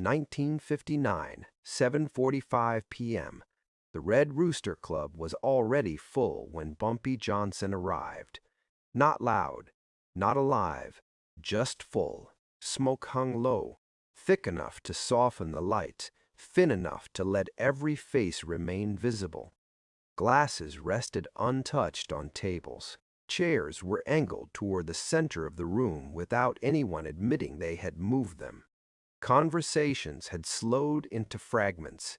1959, 7:45 p.m. The Red Rooster Club was already full when Bumpy Johnson arrived. Not loud, not alive, just full. Smoke hung low, thick enough to soften the light, thin enough to let every face remain visible. Glasses rested untouched on tables. Chairs were angled toward the center of the room without anyone admitting they had moved them. Conversations had slowed into fragments,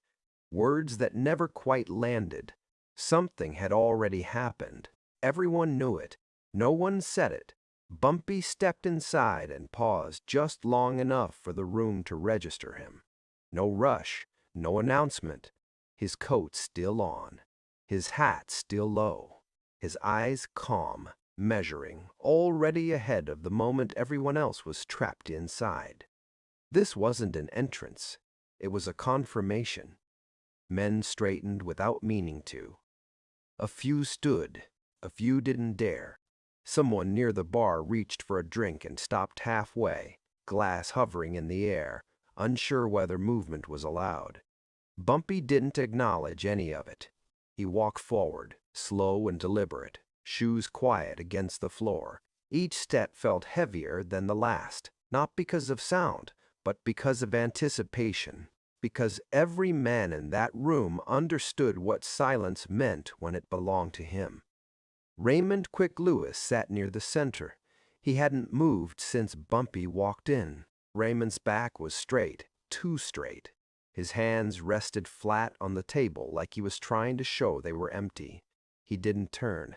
words that never quite landed. Something had already happened. Everyone knew it. No one said it. Bumpy stepped inside and paused just long enough for the room to register him. No rush, no announcement. His coat still on, his hat still low, his eyes calm, measuring, already ahead of the moment everyone else was trapped inside. This wasn't an entrance. It was a confirmation. Men straightened without meaning to. A few stood, a few didn't dare. Someone near the bar reached for a drink and stopped halfway, glass hovering in the air, unsure whether movement was allowed. Bumpy didn't acknowledge any of it. He walked forward, slow and deliberate, shoes quiet against the floor. Each step felt heavier than the last, not because of sound, but because of anticipation, because every man in that room understood what silence meant when it belonged to him. Raymond Quick Lewis sat near the center. He hadn't moved since Bumpy walked in. Raymond's back was straight, too straight. His hands rested flat on the table like he was trying to show they were empty. He didn't turn,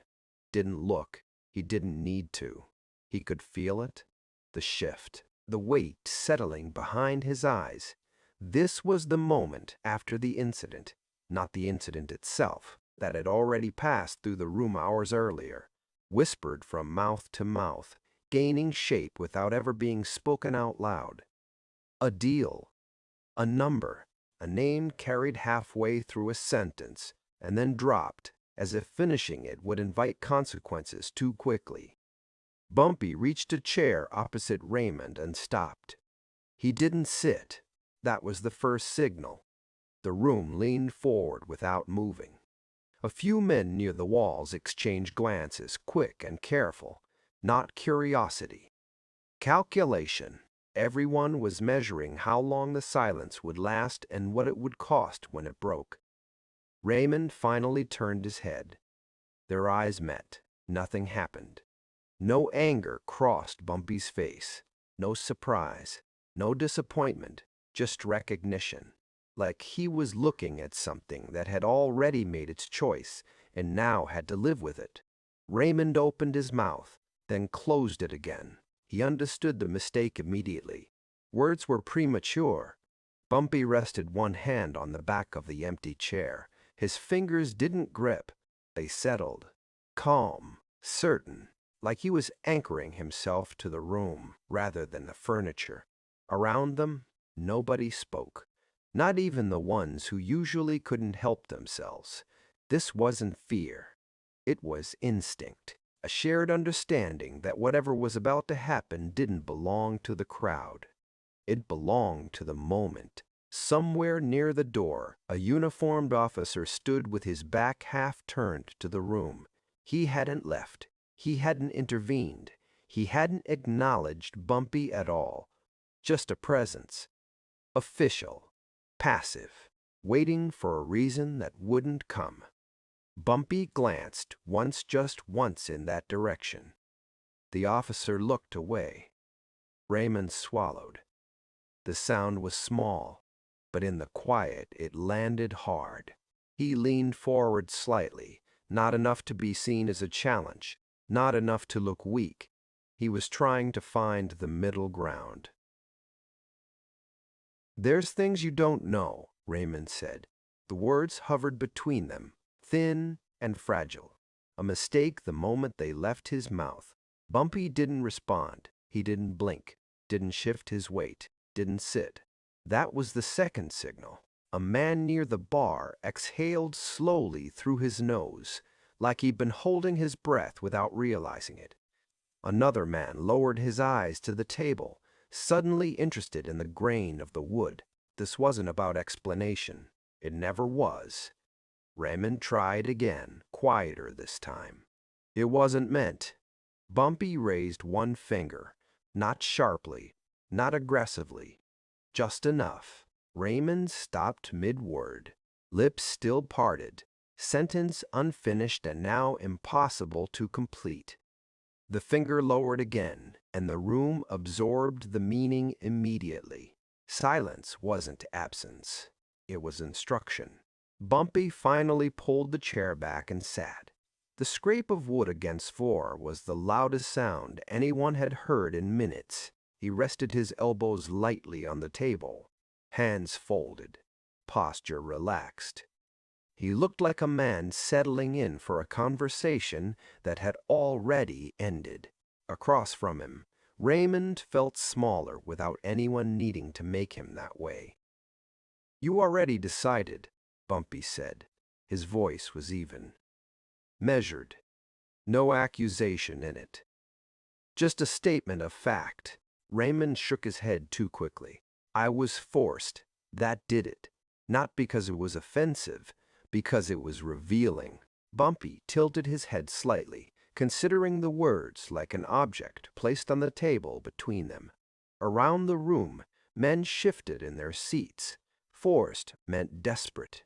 didn't look, he didn't need to. He could feel it, the shift, the weight settling behind his eyes. This was the moment after the incident, not the incident itself, that had already passed through the room hours earlier, whispered from mouth to mouth, gaining shape without ever being spoken out loud. A deal, a number, a name carried halfway through a sentence, and then dropped, as if finishing it would invite consequences too quickly. Bumpy reached a chair opposite Raymond and stopped. He didn't sit. That was the first signal. The room leaned forward without moving. A few men near the walls exchanged glances, quick and careful, not curiosity. Calculation. Everyone was measuring how long the silence would last and what it would cost when it broke. Raymond finally turned his head. Their eyes met. Nothing happened. No anger crossed Bumpy's face. No surprise. No disappointment. Just recognition. Like he was looking at something that had already made its choice and now had to live with it. Raymond opened his mouth, then closed it again. He understood the mistake immediately. Words were premature. Bumpy rested one hand on the back of the empty chair. His fingers didn't grip. They settled. Calm, certain, like he was anchoring himself to the room rather than the furniture. Around them, nobody spoke. Not even the ones who usually couldn't help themselves. This wasn't fear. It was instinct, a shared understanding that whatever was about to happen didn't belong to the crowd. It belonged to the moment. Somewhere near the door, a uniformed officer stood with his back half turned to the room. He hadn't left. He hadn't intervened. He hadn't acknowledged Bumpy at all. Just a presence. Official. Passive, waiting for a reason that wouldn't come. Bumpy glanced just once in that direction. The officer looked away. Raymond swallowed. The sound was small, but in the quiet it landed hard. He leaned forward slightly, not enough to be seen as a challenge, not enough to look weak. He was trying to find the middle ground. "There's things you don't know," Raymond said. The words hovered between them, thin and fragile. A mistake the moment they left his mouth. Bumpy didn't respond. He didn't blink, didn't shift his weight, didn't sit. That was the second signal. A man near the bar exhaled slowly through his nose, like he'd been holding his breath without realizing it. Another man lowered his eyes to the table, suddenly interested in the grain of the wood. This wasn't about explanation. It never was. Raymond tried again, quieter this time. It wasn't meant. Bumpy raised one finger, not sharply, not aggressively, just enough. Raymond stopped mid-word, lips still parted, sentence unfinished and now impossible to complete. The finger lowered again, and the room absorbed the meaning immediately. Silence wasn't absence. It was instruction. Bumpy finally pulled the chair back and sat. The scrape of wood against floor was the loudest sound anyone had heard in minutes. He rested his elbows lightly on the table, hands folded, posture relaxed. He looked like a man settling in for a conversation that had already ended. Across from him, Raymond felt smaller without anyone needing to make him that way. "You already decided," Bumpy said. His voice was even, measured, no accusation in it. Just a statement of fact. Raymond shook his head too quickly. "I was forced. That did it. Not because it was offensive, because it was revealing." Bumpy tilted his head slightly, considering the words like an object placed on the table between them. Around the room, men shifted in their seats. Forced meant desperate.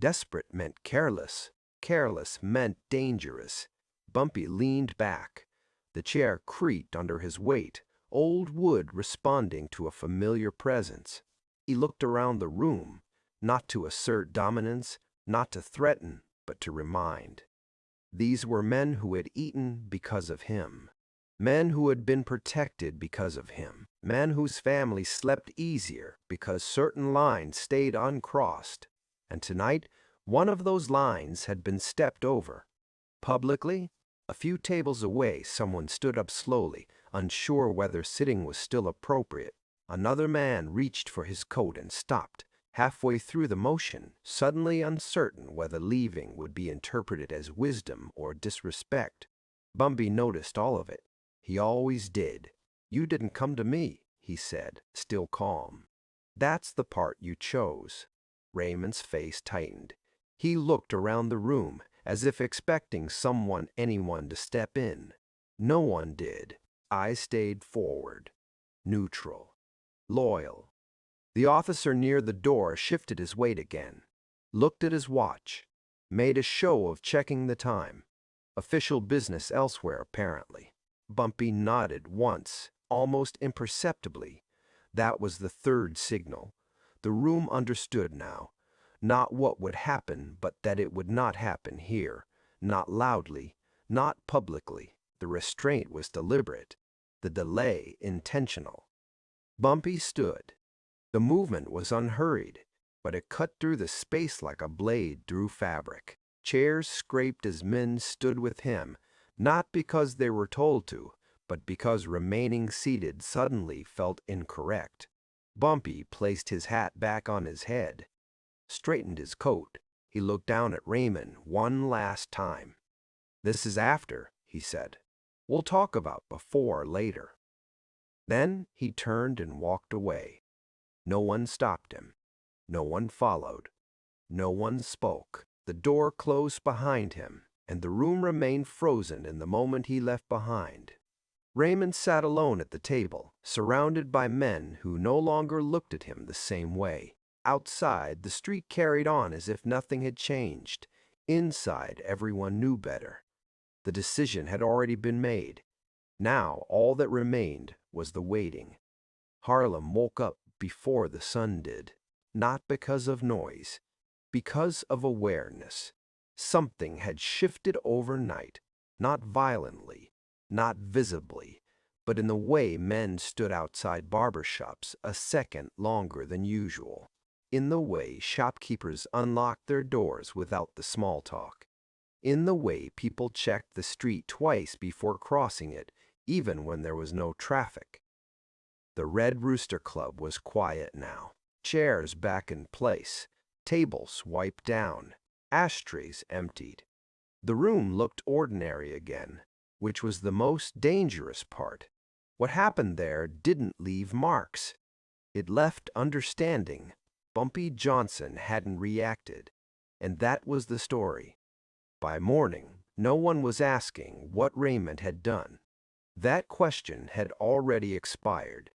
Desperate meant careless. Careless meant dangerous. Bumpy leaned back. The chair creaked under his weight, old wood responding to a familiar presence. He looked around the room, not to assert dominance, not to threaten, but to remind. These were men who had eaten because of him. Men who had been protected because of him. Men whose families slept easier because certain lines stayed uncrossed. And tonight, one of those lines had been stepped over. Publicly, a few tables away, someone stood up slowly, unsure whether sitting was still appropriate. Another man reached for his coat and stopped, halfway through the motion, suddenly uncertain whether leaving would be interpreted as wisdom or disrespect. Bumpy noticed all of it. He always did. "You didn't come to me," he said, still calm. "That's the part you chose." Raymond's face tightened. He looked around the room, as if expecting anyone to step in. No one did. Eyes stayed forward, neutral, loyal. The officer near the door shifted his weight again, looked at his watch, made a show of checking the time. Official business elsewhere, apparently. Bumpy nodded once, almost imperceptibly. That was the third signal. The room understood now. Not what would happen, but that it would not happen here. Not loudly, not publicly. The restraint was deliberate, the delay intentional. Bumpy stood. The movement was unhurried, but it cut through the space like a blade through fabric. Chairs scraped as men stood with him, not because they were told to, but because remaining seated suddenly felt incorrect. Bumpy placed his hat back on his head, straightened his coat. He looked down at Raymond one last time. "This is after," he said. "We'll talk about before later." Then he turned and walked away. No one stopped him. No one followed. No one spoke. The door closed behind him, and the room remained frozen in the moment he left behind. Raymond sat alone at the table, surrounded by men who no longer looked at him the same way. Outside, the street carried on as if nothing had changed. Inside, everyone knew better. The decision had already been made. Now, all that remained was the waiting. Harlem woke up before the sun did, not because of noise, because of awareness. Something had shifted overnight, not violently, not visibly, but in the way men stood outside barbershops a second longer than usual, in the way shopkeepers unlocked their doors without the small talk, in the way people checked the street twice before crossing it, even when there was no traffic. The Red Rooster Club was quiet now. Chairs back in place, tables wiped down, ashtrays emptied. The room looked ordinary again, which was the most dangerous part. What happened there didn't leave marks. It left understanding, Bumpy Johnson hadn't reacted, and that was the story. By morning, no one was asking what Raymond had done. That question had already expired.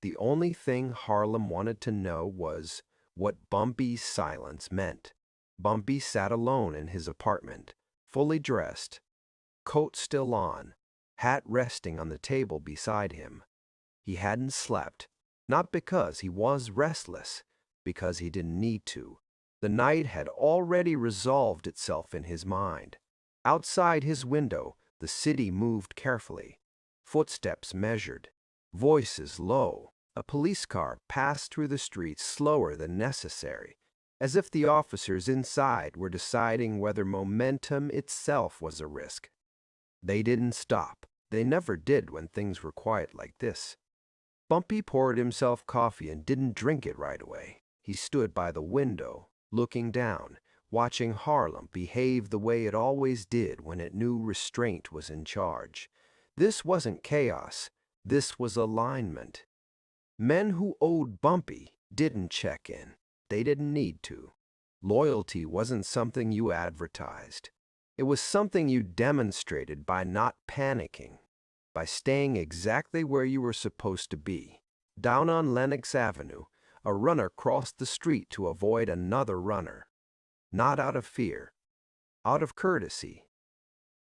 The only thing Harlem wanted to know was what Bumpy's silence meant. Bumpy sat alone in his apartment, fully dressed, coat still on, hat resting on the table beside him. He hadn't slept, not because he was restless, because he didn't need to. The night had already resolved itself in his mind. Outside his window, the city moved carefully. Footsteps measured, voices low. A police car passed through the street slower than necessary, as if the officers inside were deciding whether momentum itself was a risk. They didn't stop. They never did when things were quiet like this. Bumpy poured himself coffee and didn't drink it right away. He stood by the window, looking down, watching Harlem behave the way it always did when it knew restraint was in charge. This wasn't chaos. This was alignment. Men who owed Bumpy didn't check in. They didn't need to. Loyalty wasn't something you advertised. It was something you demonstrated by not panicking, by staying exactly where you were supposed to be. Down on Lenox Avenue, a runner crossed the street to avoid another runner. Not out of fear, out of courtesy.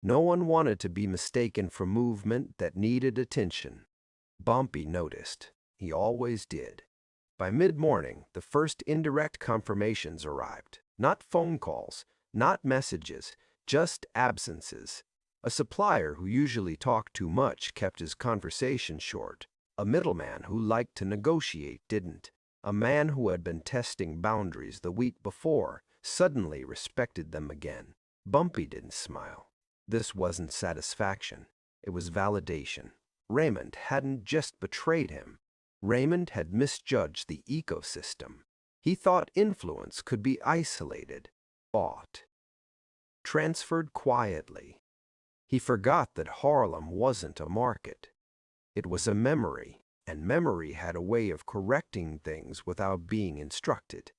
No one wanted to be mistaken for movement that needed attention. Bumpy noticed. He always did. By mid-morning, the first indirect confirmations arrived. Not phone calls, not messages, just absences. A supplier who usually talked too much kept his conversation short. A middleman who liked to negotiate didn't. A man who had been testing boundaries the week before suddenly respected them again. Bumpy didn't smile. This wasn't satisfaction. It was validation. Raymond hadn't just betrayed him. Raymond had misjudged the ecosystem. He thought influence could be isolated, bought, transferred quietly. He forgot that Harlem wasn't a market. It was a memory, and memory had a way of correcting things without being instructed.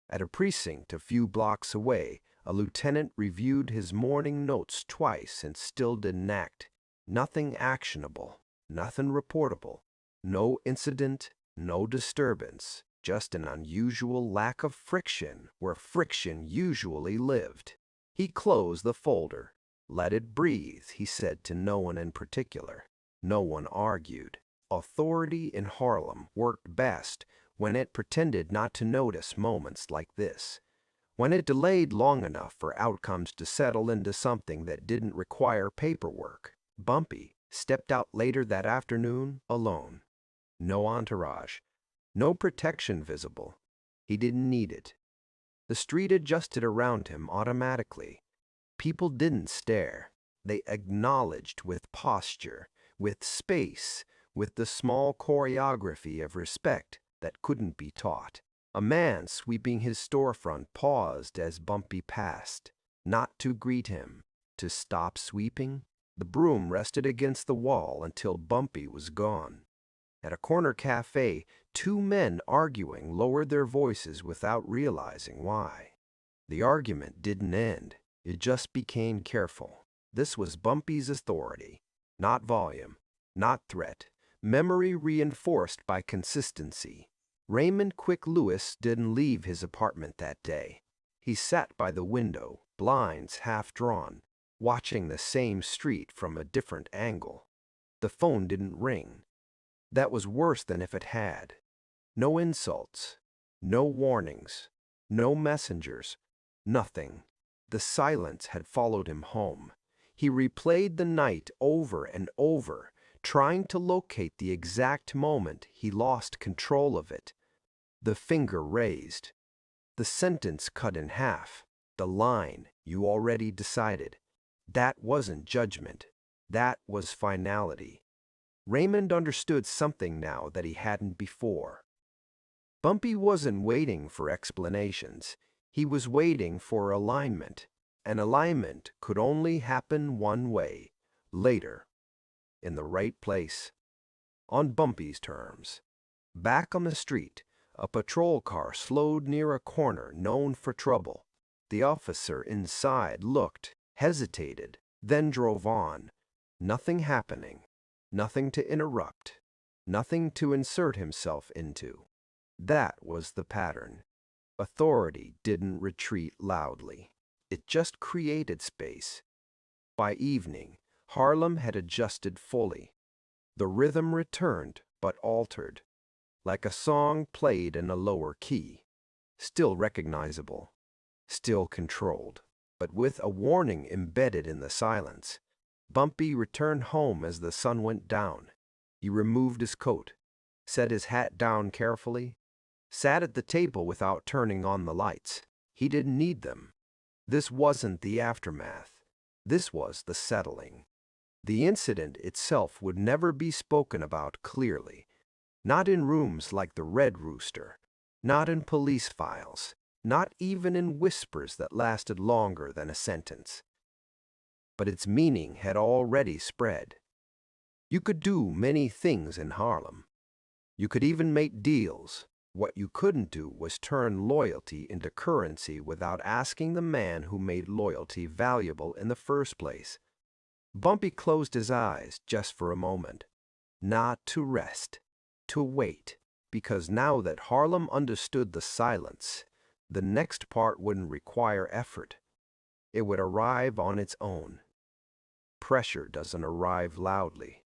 At a precinct a few blocks away, a lieutenant reviewed his morning notes twice and still didn't act. Nothing actionable, nothing reportable. No incident, no disturbance, just an unusual lack of friction where friction usually lived. He closed the folder. Let it breathe, he said to no one in particular. No one argued. Authority in Harlem worked best when it pretended not to notice moments like this, when it delayed long enough for outcomes to settle into something that didn't require paperwork. Bumpy stepped out later that afternoon alone. No entourage, no protection visible. He didn't need it. The street adjusted around him automatically. People didn't stare. They acknowledged with posture, with space, with the small choreography of respect that couldn't be taught. A man sweeping his storefront paused as Bumpy passed, not to greet him, to stop sweeping. The broom rested against the wall until Bumpy was gone. At a corner cafe, two men arguing lowered their voices without realizing why. The argument didn't end. It just became careful. This was Bumpy's authority, not volume, not threat. Memory reinforced by consistency. Raymond Quick Lewis didn't leave his apartment that day. He sat by the window, blinds half drawn, watching the same street from a different angle. The phone didn't ring. That was worse than if it had. No insults, no warnings, no messengers, nothing. The silence had followed him home. He replayed the night over and over, trying to locate the exact moment he lost control of it. The finger raised. The sentence cut in half. The line you already decided. That wasn't judgment. That was finality. Raymond understood something now that he hadn't before. Bumpy wasn't waiting for explanations. He was waiting for alignment. And alignment could only happen one way, later, in the right place, on Bumpy's terms. Back on the street, A patrol car slowed near a corner known for trouble. The officer inside looked, hesitated, then drove on. Nothing happening, nothing to interrupt, nothing to insert himself into. That was the pattern. Authority didn't retreat loudly. It just created space. By evening, Harlem had adjusted fully. The rhythm returned, but altered, like a song played in a lower key. Still recognizable, still controlled, but with a warning embedded in the silence. Bumpy returned home as the sun went down. He removed his coat, set his hat down carefully, sat at the table without turning on the lights. He didn't need them. This wasn't the aftermath. This was the settling. The incident itself would never be spoken about clearly. Not in rooms like the Red Rooster. Not in police files. Not even in whispers that lasted longer than a sentence. But its meaning had already spread. You could do many things in Harlem. You could even make deals. What you couldn't do was turn loyalty into currency without asking the man who made loyalty valuable in the first place. Bumpy closed his eyes just for a moment. Not to rest, to wait, because now that Harlem understood the silence, the next part wouldn't require effort. It would arrive on its own. Pressure doesn't arrive loudly.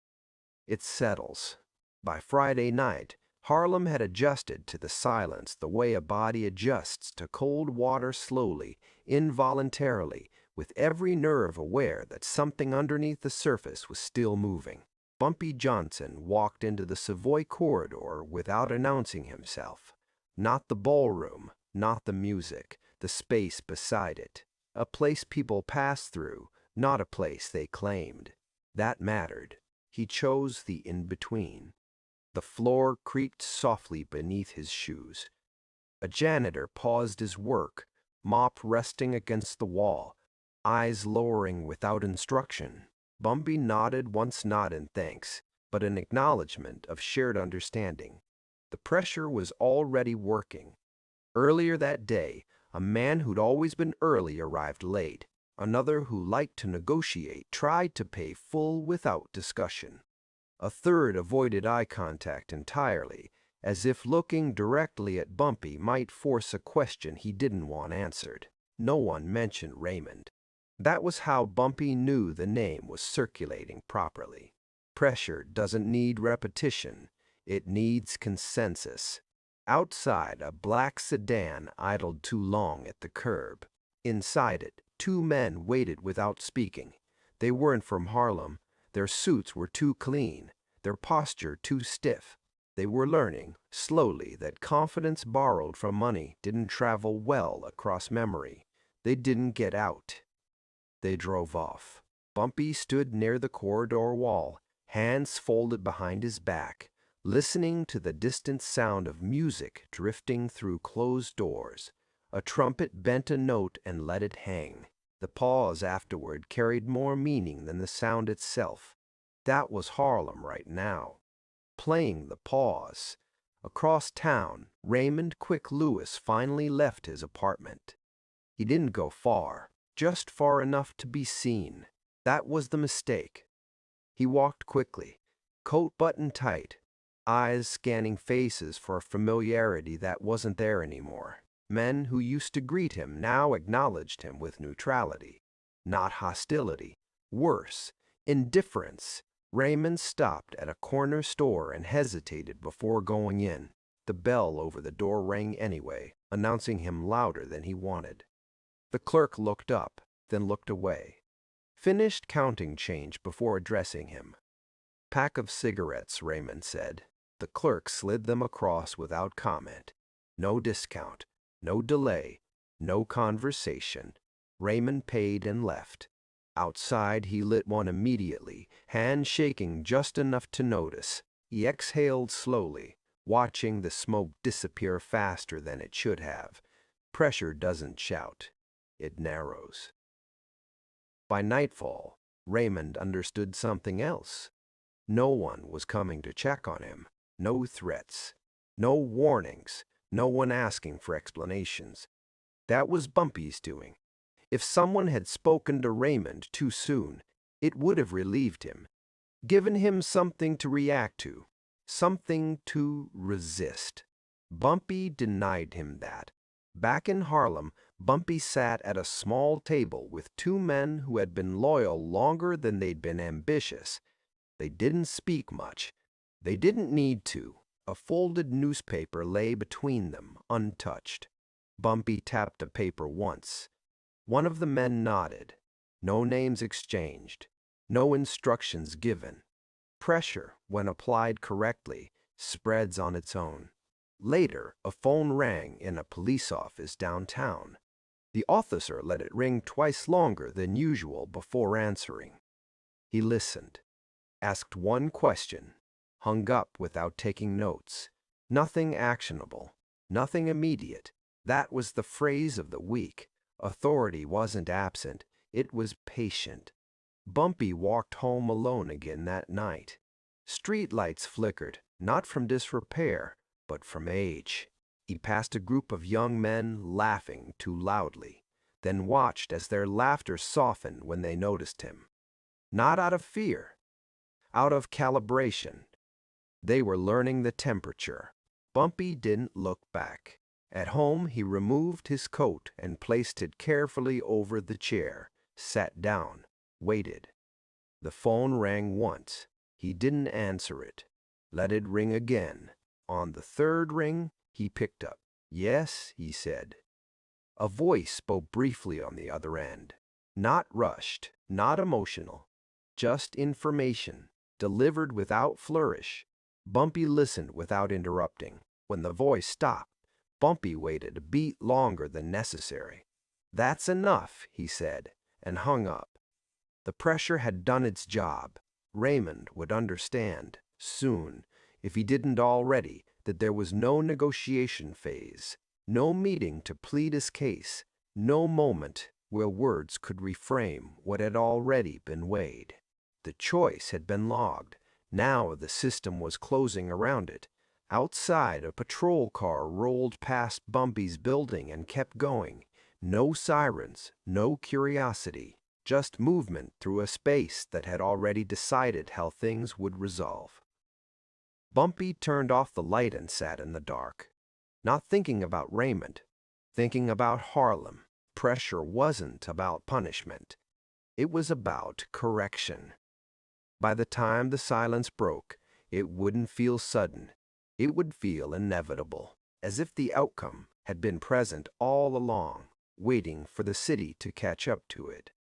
It settles. By Friday night, Harlem had adjusted to the silence the way a body adjusts to cold water slowly, involuntarily, with every nerve aware that something underneath the surface was still moving. Bumpy Johnson walked into the Savoy corridor without announcing himself. Not the ballroom, not the music, the space beside it. A place people pass through, not a place they claimed. That mattered. He chose the in-between. The floor creaked softly beneath his shoes. A janitor paused his work, mop resting against the wall, eyes lowering without instruction. Bumpy nodded once, not in thanks, but in acknowledgement of shared understanding. The pressure was already working. Earlier that day, a man who'd always been early arrived late. Another who liked to negotiate tried to pay full without discussion. A third avoided eye contact entirely, as if looking directly at Bumpy might force a question he didn't want answered. No one mentioned Raymond. That was how Bumpy knew the name was circulating properly. Pressure doesn't need repetition, it needs consensus. Outside, a black sedan idled too long at the curb. Inside it, two men waited without speaking. They weren't from Harlem. Their suits were too clean, their posture too stiff. They were learning, slowly, that confidence borrowed from money didn't travel well across memory. They didn't get out. They drove off. Bumpy stood near the corridor wall, hands folded behind his back, listening to the distant sound of music drifting through closed doors. A trumpet bent a note and let it hang. The pause afterward carried more meaning than the sound itself. That was Harlem right now. Playing the pause. Across town, Raymond Quick Lewis finally left his apartment. He didn't go far, just far enough to be seen. That was the mistake. He walked quickly, coat buttoned tight, eyes scanning faces for a familiarity that wasn't there anymore. Men who used to greet him now acknowledged him with neutrality, not hostility. Worse, indifference. Raymond stopped at a corner store and hesitated before going in. The bell over the door rang anyway, announcing him louder than he wanted. The clerk looked up, then looked away. Finished counting change before addressing him. "Pack of cigarettes," Raymond said. The clerk slid them across without comment. No discount. No delay, no conversation. Raymond paid and left. Outside, he lit one immediately, hand shaking just enough to notice. He exhaled slowly, watching the smoke disappear faster than it should have. Pressure doesn't shout, it narrows. By nightfall, Raymond understood something else. No one was coming to check on him. No threats, no warnings. no one asking for explanations. That was Bumpy's doing. If someone had spoken to Raymond too soon, it would have relieved him, given him something to react to, something to resist. Bumpy denied him that. Back in Harlem, Bumpy sat at a small table with two men who had been loyal longer than they'd been ambitious. They didn't speak much. They didn't need to. A folded newspaper lay between them, untouched. Bumpy tapped a paper once. One of the men nodded. No names exchanged. No instructions given. Pressure, when applied correctly, spreads on its own. Later, a phone rang in a police office downtown. The officer let it ring twice longer than usual before answering. He listened, asked one question, hung up without taking notes. Nothing actionable, nothing immediate. That was the phrase of the week. Authority wasn't absent, it was patient. Bumpy walked home alone again that night. Street lights flickered, not from disrepair, but from age. He passed a group of young men laughing too loudly, then watched as their laughter softened when they noticed him. Not out of fear, out of calibration. They were learning the temperature. Bumpy didn't look back. At home, he removed his coat and placed it carefully over the chair, sat down, waited. The phone rang once. He didn't answer it. Let it ring again. On the third ring, he picked up. "Yes," he said. A voice spoke briefly on the other end. Not rushed, not emotional. Just information, delivered without flourish. Bumpy listened without interrupting. When the voice stopped, Bumpy waited a beat longer than necessary. "That's enough," he said, and hung up. The pressure had done its job. Raymond would understand, soon, if he didn't already, that there was no negotiation phase, no meeting to plead his case, no moment where words could reframe what had already been weighed. The choice had been logged. Now the system was closing around it. Outside, a patrol car rolled past Bumpy's building and kept going. No sirens, no curiosity, just movement through a space that had already decided how things would resolve. Bumpy turned off the light and sat in the dark, not thinking about Raymond, thinking about Harlem. Pressure wasn't about punishment. It was about correction. By the time the silence broke, it wouldn't feel sudden. It would feel inevitable, as if the outcome had been present all along, waiting for the city to catch up to it.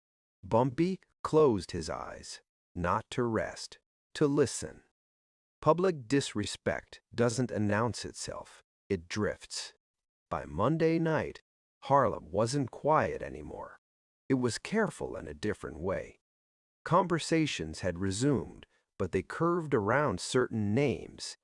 Bumpy closed his eyes, not to rest, to listen. Public disrespect doesn't announce itself, it drifts. By Monday night, Harlem wasn't quiet anymore. It was careful in a different way. Conversations had resumed, but they curved around certain names.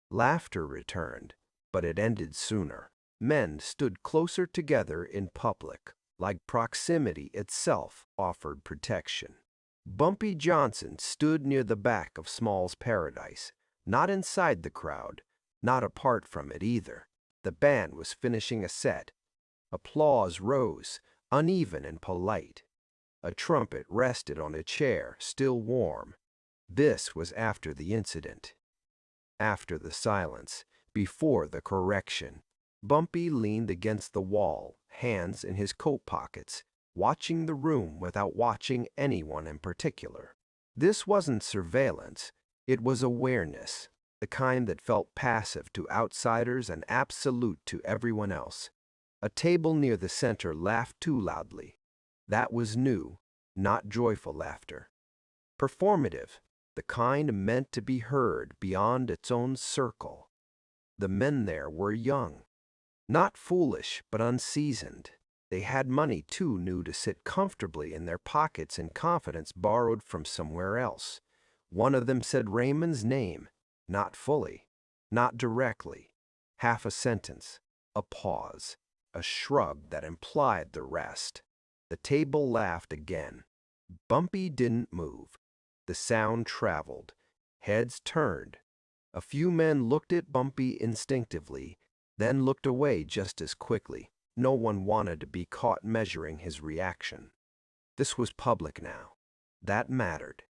Laughter returned, but it ended sooner. Men stood closer together in public, like proximity itself offered protection. Bumpy Johnson stood near the back of Small's Paradise, not inside the crowd, not apart from it either. The band was finishing a set. Applause rose, uneven and polite. A trumpet rested on a chair, still warm. This was after the incident. After the silence, before the correction. Bumpy leaned against the wall, hands in his coat pockets, watching the room without watching anyone in particular. This wasn't surveillance, it was awareness, the kind that felt passive to outsiders and absolute to everyone else. A table near the center laughed too loudly. That was new, not joyful laughter. Performative, the kind meant to be heard beyond its own circle. The men there were young. Not foolish, but unseasoned. They had money too new to sit comfortably in their pockets in confidence borrowed from somewhere else. One of them said Raymond's name, not fully, not directly. Half a sentence, a pause, a shrug that implied the rest. The table laughed again. Bumpy didn't move. The sound traveled. Heads turned. A few men looked at Bumpy instinctively, then looked away just as quickly. No one wanted to be caught measuring his reaction. This was public now. That mattered.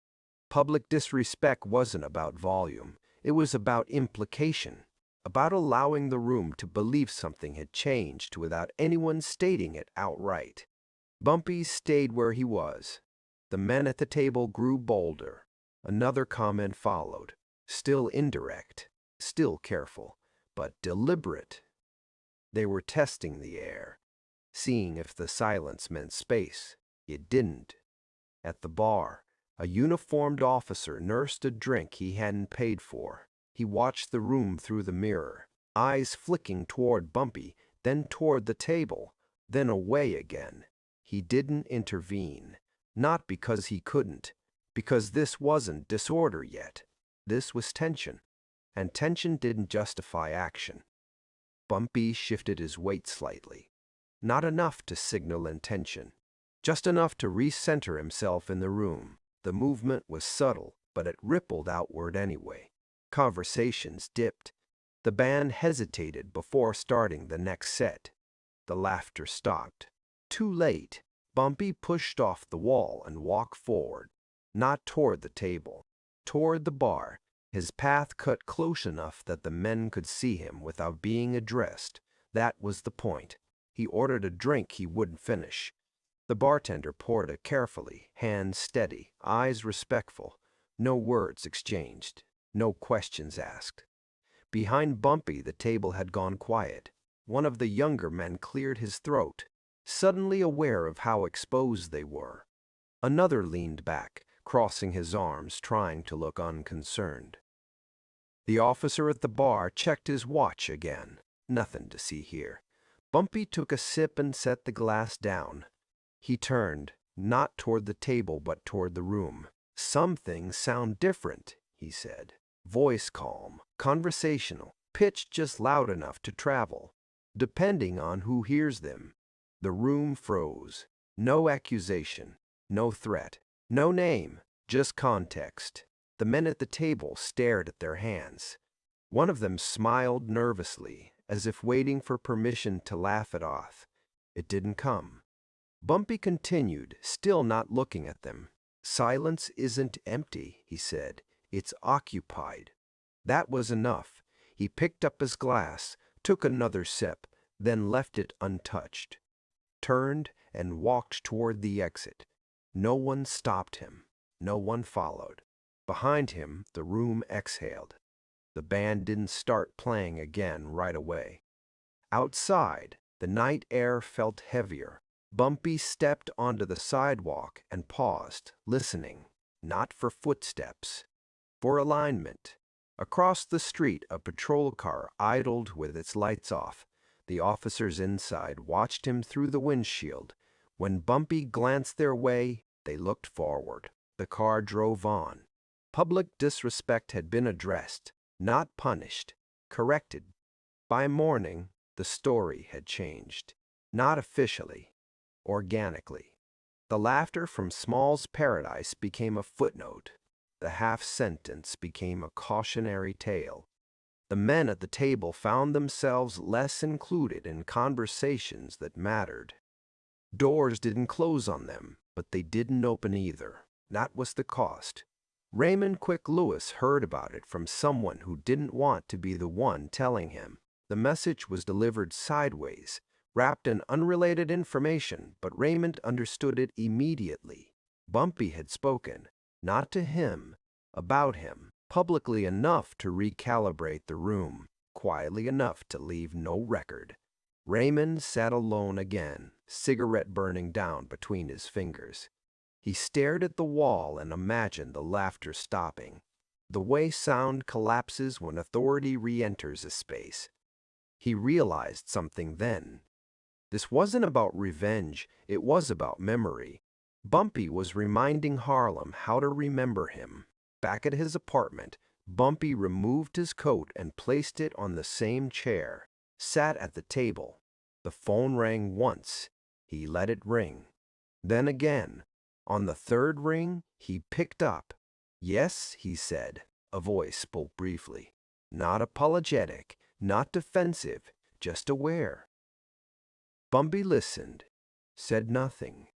Public disrespect wasn't about volume. It was about implication, about allowing the room to believe something had changed without anyone stating it outright. Bumpy stayed where he was. The men at the table grew bolder. Another comment followed, still indirect, still careful, but deliberate. They were testing the air, seeing if the silence meant space. It didn't. At the bar, a uniformed officer nursed a drink he hadn't paid for. He watched the room through the mirror, eyes flicking toward Bumpy, then toward the table, then away again. He didn't intervene, not because he couldn't, because this wasn't disorder yet. This was tension, and tension didn't justify action. Bumpy shifted his weight slightly. Not enough to signal intention, just enough to recenter himself in the room. The movement was subtle, but it rippled outward anyway. Conversations dipped. The band hesitated before starting the next set. The laughter stopped. Too late. Bumpy pushed off the wall and walked forward, not toward the table, toward the bar. His path cut close enough that the men could see him without being addressed. That was the point. He ordered a drink he wouldn't finish. The bartender poured it carefully, hands steady, eyes respectful. No words exchanged, no questions asked. Behind Bumpy, the table had gone quiet. One of the younger men cleared his throat, suddenly aware of how exposed they were. Another leaned back, crossing his arms, trying to look unconcerned. The officer at the bar checked his watch again. Nothing to see here. Bumpy took a sip and set the glass down. He turned, not toward the table but toward the room. "Some things sound different," he said. Voice calm, conversational, pitch just loud enough to travel, depending on who hears them. The room froze. No accusation, no threat, no name, just context. The men at the table stared at their hands. One of them smiled nervously, as if waiting for permission to laugh it off. It didn't come. Bumpy continued, still not looking at them. "Silence isn't empty," he said. "It's occupied." That was enough. He picked up his glass, took another sip, then left it untouched. Turned and walked toward the exit. No one stopped him. No one followed. Behind him, the room exhaled. The band didn't start playing again right away. Outside, the night air felt heavier. Bumpy stepped onto the sidewalk and paused, listening, not for footsteps, for alignment. Across the street, a patrol car idled with its lights off. The officers inside watched him through the windshield. When Bumpy glanced their way, they looked forward. The car drove on. Public disrespect had been addressed, not punished, corrected. By morning, the story had changed. Not officially, organically. The laughter from Small's paradise became a footnote. The half-sentence became a cautionary tale. The men at the table found themselves less included in conversations that mattered. Doors didn't close on them, but they didn't open either. That was the cost. Raymond Quick Lewis heard about it from someone who didn't want to be the one telling him. The message was delivered sideways, wrapped in unrelated information, but Raymond understood it immediately. Bumpy had spoken, not to him, about him, publicly enough to recalibrate the room, quietly enough to leave no record. Raymond sat alone again, cigarette burning down between his fingers. He stared at the wall and imagined the laughter stopping, the way sound collapses when authority re-enters a space. He realized something then. This wasn't about revenge, it was about memory. Bumpy was reminding Harlem how to remember him. Back at his apartment, Bumpy removed his coat and placed it on the same chair, sat at the table. The phone rang once. He let it ring. Then again. On the third ring, he picked up. "Yes," he said. A voice spoke briefly. Not apologetic, not defensive, just aware. Bumpy listened, said nothing.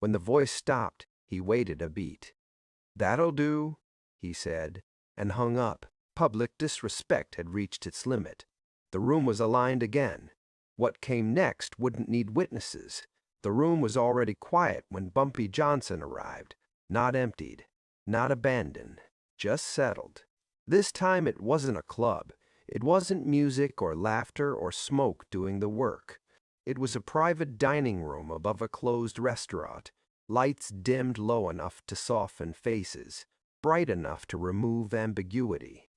When the voice stopped, he waited a beat. "That'll do," he said, and hung up. Public disrespect had reached its limit. The room was aligned again. What came next wouldn't need witnesses. The room was already quiet when Bumpy Johnson arrived. Not emptied, not abandoned, just settled. This time it wasn't a club. It wasn't music or laughter or smoke doing the work. It was a private dining room above a closed restaurant, lights dimmed low enough to soften faces, bright enough to remove ambiguity.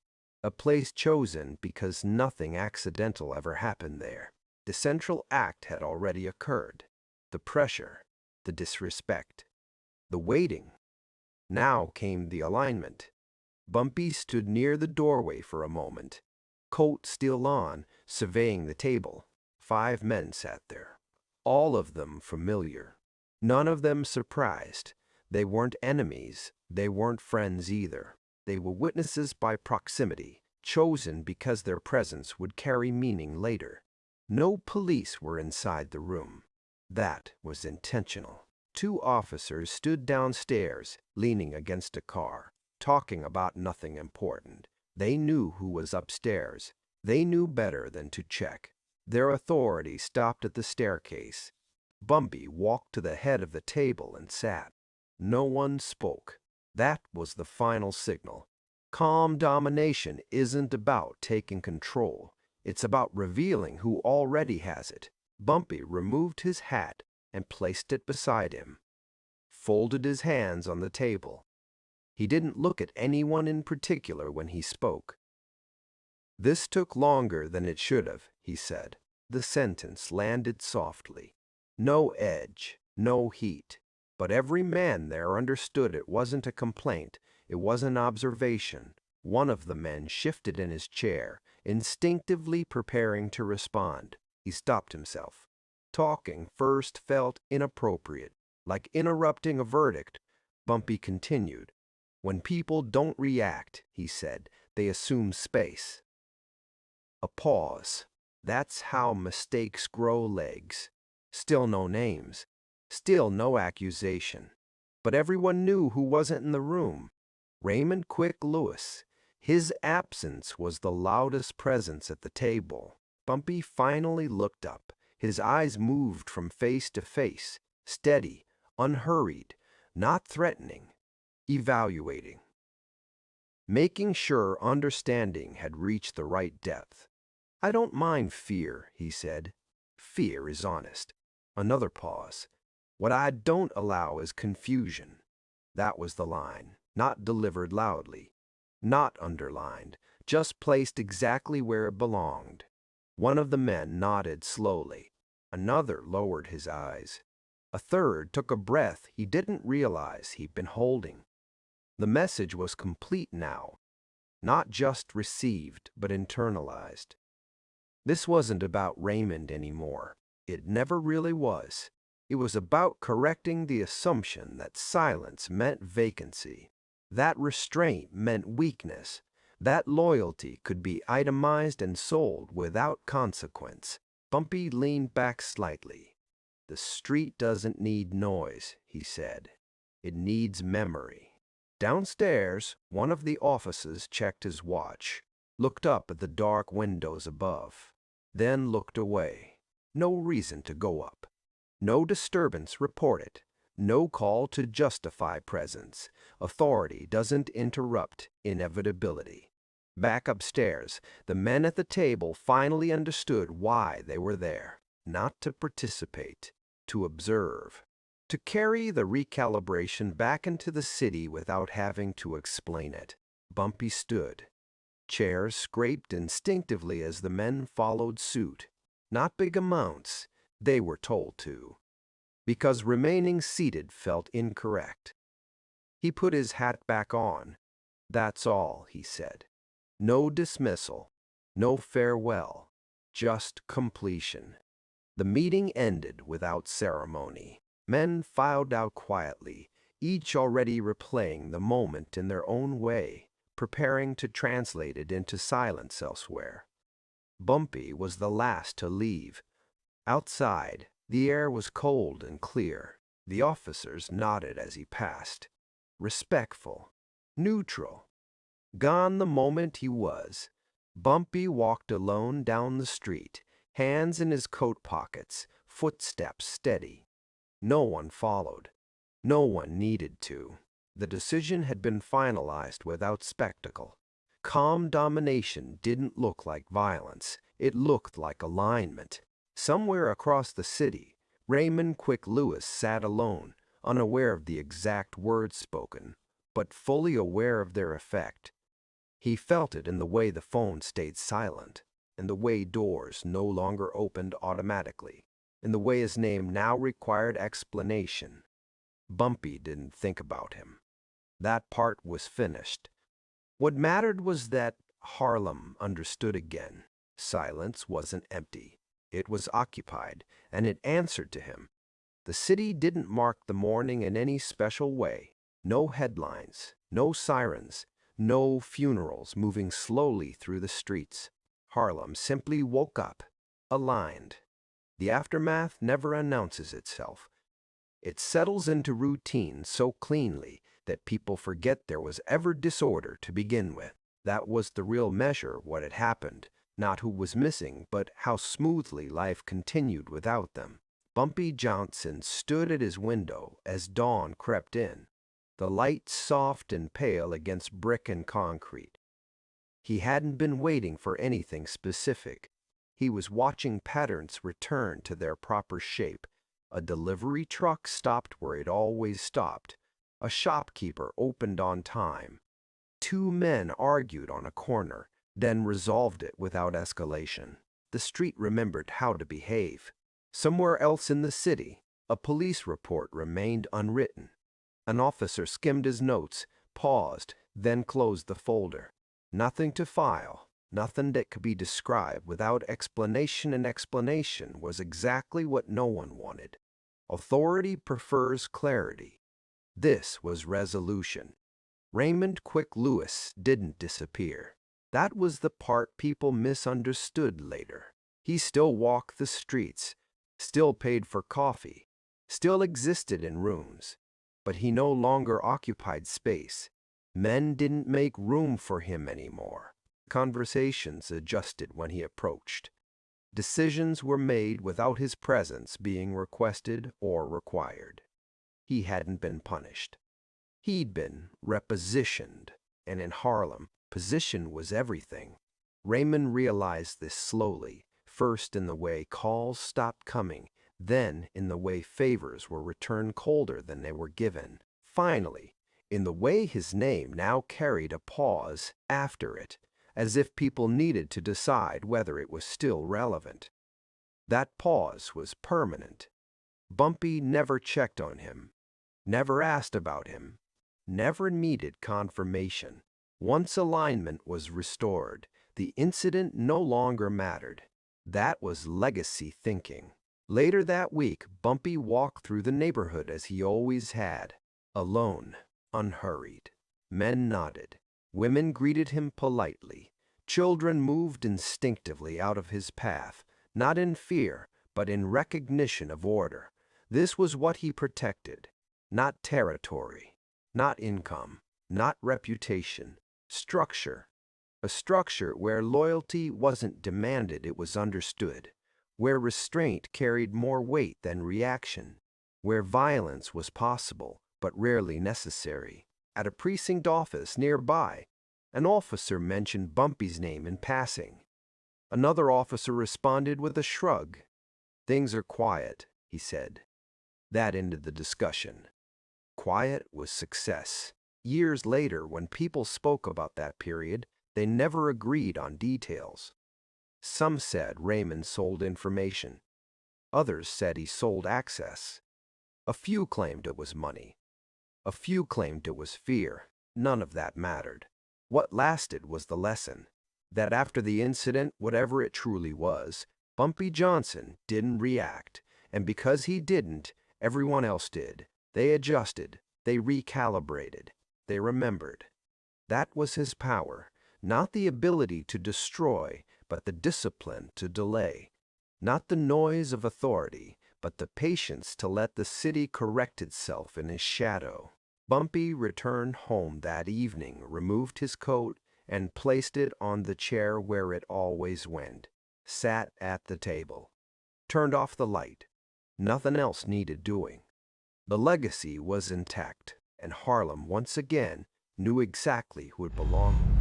A place chosen because nothing accidental ever happened there. The central act had already occurred. The pressure, the disrespect, the waiting. Now came the alignment. Bumpy stood near the doorway for a moment, coat still on, surveying the table. 5 men sat there, all of them familiar, none of them surprised. They weren't enemies, they weren't friends either. They were witnesses by proximity, chosen because their presence would carry meaning later. No police were inside the room. That was intentional. 2 officers stood downstairs, leaning against a car, talking about nothing important. They knew who was upstairs. They knew better than to check. Their authority stopped at the staircase. Bumpy walked to the head of the table and sat. No one spoke. That was the final signal. Calm domination isn't about taking control. It's about revealing who already has it. Bumpy removed his hat and placed it beside him, folded his hands on the table. He didn't look at anyone in particular when he spoke. "This took longer than it should have," he said. The sentence landed softly. No edge, no heat. But every man there understood it wasn't a complaint, it was an observation. One of the men shifted in his chair, instinctively preparing to respond. He stopped himself. Talking first felt inappropriate, like interrupting a verdict. Bumpy continued. "When people don't react," he said, "they assume space." A pause. That's how mistakes grow legs. Still no names. Still no accusation. But everyone knew who wasn't in the room. Raymond Quick Lewis. His absence was the loudest presence at the table. Bumpy finally looked up. His eyes moved from face to face, steady, unhurried, not threatening, evaluating, making sure understanding had reached the right depth. "I don't mind fear," he said. "Fear is honest." Another pause. "What I don't allow is confusion." That was the line, not delivered loudly, not underlined, just placed exactly where it belonged. One of the men nodded slowly. Another lowered his eyes. A third took a breath he didn't realize he'd been holding. The message was complete now, not just received, but internalized. This wasn't about Raymond anymore. It never really was. It was about correcting the assumption that silence meant vacancy, that restraint meant weakness, that loyalty could be itemized and sold without consequence. Bumpy leaned back slightly. "The street doesn't need noise," he said. "It needs memory." Downstairs, one of the officers checked his watch, looked up at the dark windows above, then looked away. No reason to go up. No disturbance reported. No call to justify presence. Authority doesn't interrupt inevitability. Back upstairs, the men at the table finally understood why they were there. Not to participate, to observe. To carry the recalibration back into the city without having to explain it. Bumpy stood. Chairs scraped instinctively as the men followed suit. Not big amounts, they were told to, because remaining seated felt incorrect. He put his hat back on. "That's all," he said. No dismissal, no farewell, just completion. The meeting ended without ceremony. Men filed out quietly, each already replaying the moment in their own way, preparing to translate it into silence elsewhere. Bumpy was the last to leave. Outside, the air was cold and clear. The officers nodded as he passed. Respectful, neutral. Gone the moment he was. Bumpy walked alone down the street, hands in his coat pockets, footsteps steady. No one followed. No one needed to. The decision had been finalized without spectacle. Calm domination didn't look like violence. It looked like alignment. Somewhere across the city, Raymond Quick Lewis sat alone, unaware of the exact words spoken, but fully aware of their effect. He felt it in the way the phone stayed silent, in the way doors no longer opened automatically, in the way his name now required explanation. Bumpy didn't think about him. That part was finished. What mattered was that Harlem understood again. Silence wasn't empty. It was occupied, and it answered to him. The city didn't mark the morning in any special way. No headlines, no sirens, no funerals moving slowly through the streets. Harlem simply woke up, aligned. The aftermath never announces itself. It settles into routine so cleanly that people forget there was ever disorder to begin with. That was the real measure, what had happened, not who was missing, but how smoothly life continued without them. Bumpy Johnson stood at his window as dawn crept in, the light soft and pale against brick and concrete. He hadn't been waiting for anything specific. He was watching patterns return to their proper shape. A delivery truck stopped where it always stopped. A shopkeeper opened on time. Two men argued on a corner, then resolved it without escalation. The street remembered how to behave. Somewhere else in the city, a police report remained unwritten. An officer skimmed his notes, paused, then closed the folder. Nothing to file, nothing that could be described without explanation, and explanation was exactly what no one wanted. Authority prefers clarity. This was resolution. Raymond Quick Lewis didn't disappear. That was the part people misunderstood later. He still walked the streets, still paid for coffee, still existed in rooms, but he no longer occupied space. Men didn't make room for him anymore. Conversations adjusted when he approached. Decisions were made without his presence being requested or required. He hadn't been punished. He'd been repositioned, and in Harlem, position was everything. Raymond realized this slowly, first in the way calls stopped coming, then in the way favors were returned colder than they were given. Finally, in the way his name now carried a pause after it, as if people needed to decide whether it was still relevant. That pause was permanent. Bumpy never checked on him, never asked about him, never needed confirmation. Once alignment was restored, the incident no longer mattered. That was legacy thinking. Later that week, Bumpy walked through the neighborhood as he always had, alone, unhurried. Men nodded. Women greeted him politely. Children moved instinctively out of his path, not in fear, but in recognition of order. This was what he protected. Not territory, not income, not reputation. Structure. A structure where loyalty wasn't demanded, it was understood. Where restraint carried more weight than reaction. Where violence was possible, but rarely necessary. At a precinct office nearby, an officer mentioned Bumpy's name in passing. Another officer responded with a shrug. "Things are quiet," he said. That ended the discussion. Quiet was success. Years later, when people spoke about that period, they never agreed on details. Some said Raymond sold information. Others said he sold access. A few claimed it was money. A few claimed it was fear. None of that mattered. What lasted was the lesson, that after the incident, whatever it truly was, Bumpy Johnson didn't react, and because he didn't, everyone else did. They adjusted, they recalibrated, they remembered. That was his power, not the ability to destroy, but the discipline to delay. Not the noise of authority, but the patience to let the city correct itself in his shadow. Bumpy returned home that evening, removed his coat, and placed it on the chair where it always went, sat at the table, turned off the light. Nothing else needed doing. The legacy was intact, and Harlem once again knew exactly who it belonged.